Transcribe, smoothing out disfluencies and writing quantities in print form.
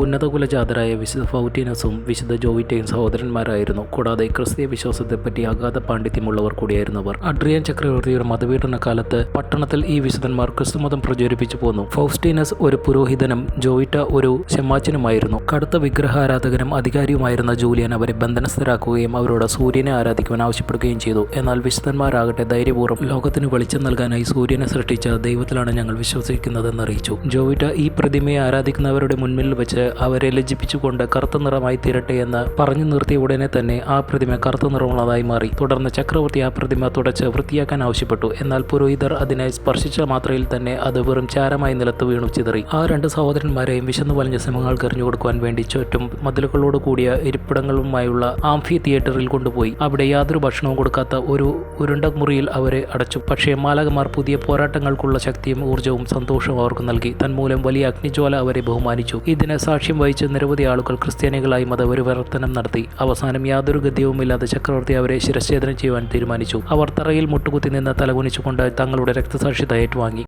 ഉന്നത കുലജാതരായ വിശുദ്ധ ഫൗസ്റ്റീനസും വിശുദ്ധ ജോവിറ്റയും സഹോദരന്മാരായിരുന്നു. കൂടാതെ ക്രിസ്തീയ വിശ്വാസത്തെപ്പറ്റി അഗാധ പാണ്ഡിത്യമുള്ളവർ കൂടിയായിരുന്നു അവർ. അഡ്രിയൻ ചക്രവർത്തിയുടെ മതപീഡന കാലത്ത് പട്ടണത്തിൽ ഈ വിശുദ്ധന്മാർ ക്രിസ്തുമതം പ്രചരിപ്പിച്ചു പോന്നു. ഫൗസ്റ്റീനസ് ഒരു പുരോഹിതനും ജോവിറ്റ ഒരു ശമ്മാച്ചനുമായിരുന്നു. കടുത്ത വിഗ്രഹാരാധകനും അധികാരിയുമായിരുന്ന ജൂലിയൻ അവരെ ബന്ധനസ്ഥരാക്കുകയും അവരോട് സൂര്യനെ ആരാധിക്കുവാൻ ആവശ്യപ്പെടുകയും ചെയ്തു. എന്നാൽ വിശുദ്ധന്മാരാകട്ടെ ധൈര്യപൂർവ്വം ലോകത്തിന് വെളിച്ചം നൽകാനായി സൂര്യനെ സൃഷ്ടിച്ച ദൈവത്തിലാണ് ഞങ്ങൾ വിശ്വസിക്കുന്നതെന്ന് അറിയിച്ചു. ജോവിറ്റ ഈ പ്രതിമയെ ആരാധിക്കുന്നവരുടെ മുൻപിൽ വെച്ച് അവരെ ലജ്ജിപ്പിച്ചുകൊണ്ട് കറുത്ത നിറമായി തീരട്ടെ എന്ന് പറഞ്ഞു നിർത്തിയ ഉടനെ തന്നെ ആ പ്രതിമ കറുത്ത നിറമുള്ളതായി മാറി. തുടർന്ന് ചക്രവർത്തി ആ പ്രതിമ തുടച്ച് വൃത്തിയാക്കാൻ ആവശ്യപ്പെട്ടു. എന്നാൽ പുരോഹിതർ അതിനെ സ്പർശിച്ച മാത്രയിൽ തന്നെ അത് വെറും ചാരമായി നിലത്ത് വീണു ചിതറി. ആ രണ്ട് സഹോദരന്മാരെയും വിശന്നു വലഞ്ഞ സിംഹങ്ങൾക്ക് എറിഞ്ഞു കൊടുക്കുവാൻ വേണ്ടി ചുറ്റും മതിലുകളോട് കൂടിയ ഇരിപ്പിടങ്ങളുമായുള്ള ആംഫി തിയേറ്ററിൽ കൊണ്ടുപോയി. അവിടെ യാതൊരു ഭക്ഷണവും കൊടുക്കാത്ത ഒരു ഉരുണ്ട മുറിയിൽ അവരെ അടച്ചു. പക്ഷേ മാലാഖമാർ പുതിയ പോരാട്ടങ്ങൾക്കുള്ള ശക്തിയും ഊർജ്ജവും സന്തോഷവും അവർക്ക് നൽകി. തന്മൂലം വലിയ അഗ്നിജ്വാല അവരെ ബഹുമാനിച്ചു. ഇതിന് സാക്ഷ്യം വഹിച്ച് നിരവധി ആളുകൾ ക്രിസ്ത്യാനികളായി മതപരിവർത്തനം നടത്തി. അവസാനം യാതൊരു ഗദ്യവുമില്ലാതെ ചക്രവർത്തി അവരെ ശിരച്ഛേദനം ചെയ്യുവാൻ തീരുമാനിച്ചു. അവർ തറയിൽ മുട്ടുകുത്തി നിന്ന് തലകുനിച്ചുകൊണ്ട് തങ്ങളുടെ രക്തസാക്ഷിത ഏറ്റുവാങ്ങി.